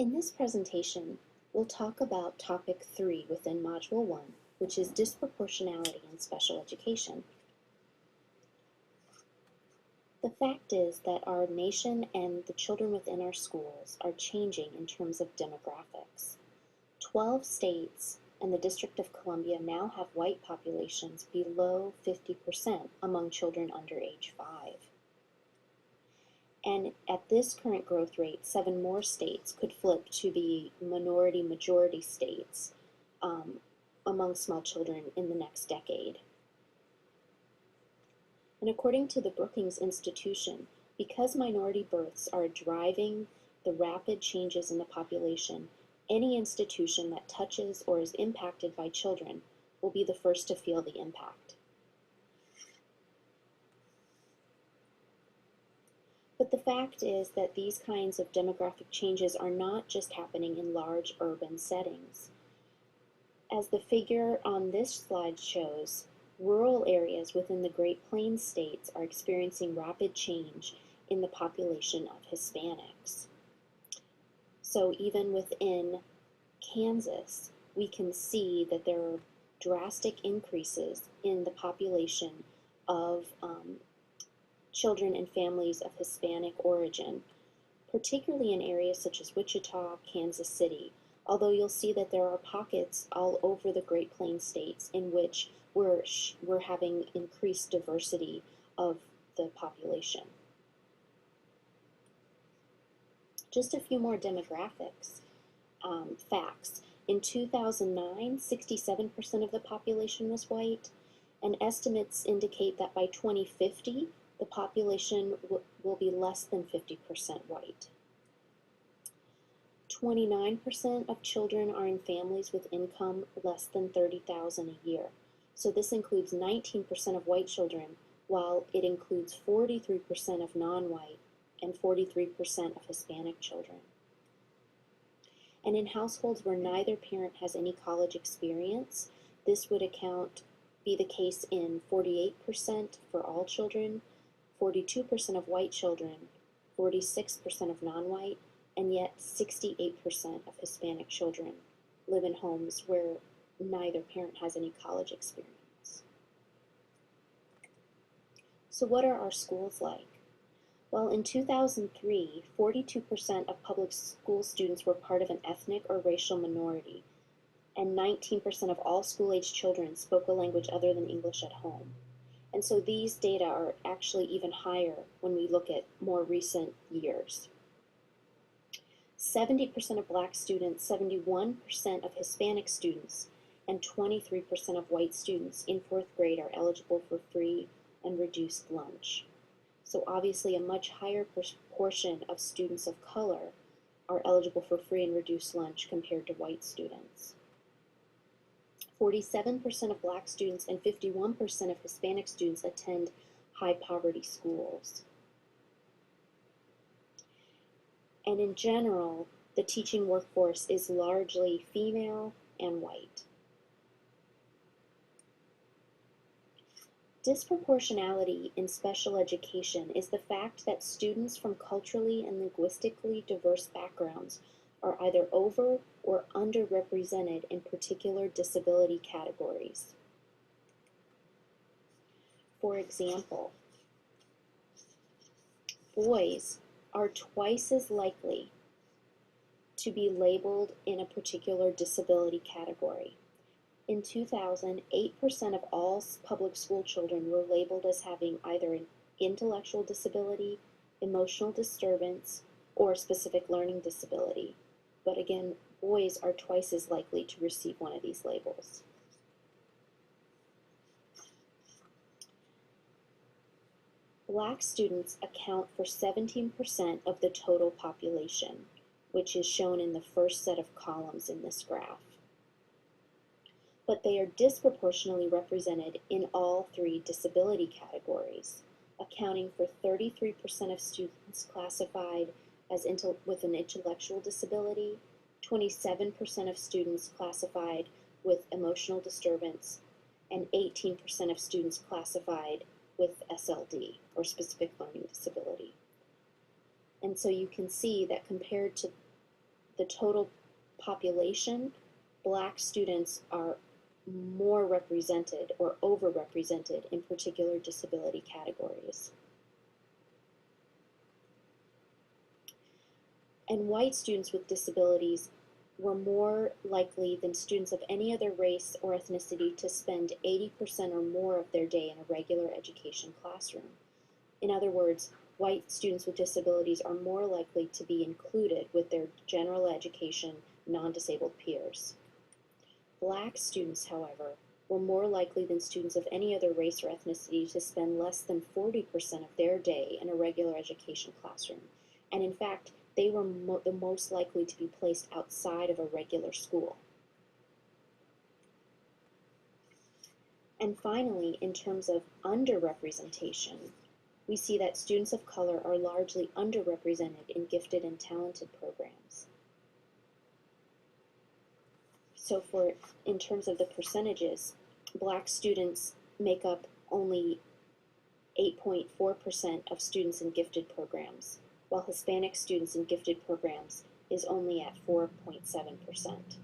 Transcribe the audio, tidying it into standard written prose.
In this presentation, we'll talk about topic 3 within Module 1, which is disproportionality in special education. The fact is that our nation and the children within our schools are changing in terms of demographics. 12 states and the District of Columbia now have white populations below 50% among children under age 5. And at this current growth rate, 7 more states could flip to be minority-majority states among small children in the next decade. And according to the Brookings Institution, because minority births are driving the rapid changes in the population, any institution that touches or is impacted by children will be the first to feel the impact. But the fact is that these kinds of demographic changes are not just happening in large urban settings. As the figure on this slide shows, rural areas within the Great Plains states are experiencing rapid change in the population of Hispanics. So even within Kansas, we can see that there are drastic increases in the population of children and families of Hispanic origin, particularly in areas such as Wichita, Kansas City, although you'll see that there are pockets all over the Great Plains states in which we're having increased diversity of the population. Just a few more demographics, facts. In 2009, 67% of the population was white, and estimates indicate that by 2050, the population will be less than 50% white. 29% of children are in families with income less than $30,000 a year. So this includes 19% of white children, while it includes 43% of non-white and 43% of Hispanic children. And in households where neither parent has any college experience, this would be the case in 48% for all children, 42% of white children, 46% of non-white, and yet 68% of Hispanic children live in homes where neither parent has any college experience. So what are our schools like? Well, in 2003, 42% of public school students were part of an ethnic or racial minority, and 19% of all school-age children spoke a language other than English at home. And so these data are actually even higher when we look at more recent years. 70% of black students, 71% of Hispanic students, and 23% of white students in 4th grade are eligible for free and reduced lunch. So obviously a much higher proportion of students of color are eligible for free and reduced lunch compared to white students. 47% of black students and 51% of Hispanic students attend high poverty schools. And in general, the teaching workforce is largely female and white. Disproportionality in special education is the fact that students from culturally and linguistically diverse backgrounds are either over or underrepresented in particular disability categories. For example, boys are twice as likely to be labeled in a particular disability category. In 2000, 8% of all public school children were labeled as having either an intellectual disability, emotional disturbance, or specific learning disability. But again, boys are twice as likely to receive one of these labels. Black students account for 17% of the total population, which is shown in the first set of columns in this graph. But they are disproportionately represented in all 3 disability categories, accounting for 33% of students classified as with an intellectual disability, 27% of students classified with emotional disturbance, and 18% of students classified with SLD, or specific learning disability. And so you can see that compared to the total population, Black students are more represented or overrepresented in particular disability categories. And white students with disabilities were more likely than students of any other race or ethnicity to spend 80% or more of their day in a regular education classroom. In other words, white students with disabilities are more likely to be included with their general education, non-disabled peers. Black students, however, were more likely than students of any other race or ethnicity to spend less than 40% of their day in a regular education classroom. And in fact, they were the most likely to be placed outside of a regular school. And finally, in terms of underrepresentation, we see that students of color are largely underrepresented in gifted and talented programs. So in terms of the percentages, Black students make up only 8.4% of students in gifted programs, while Hispanic students in gifted programs is only at 4.7%.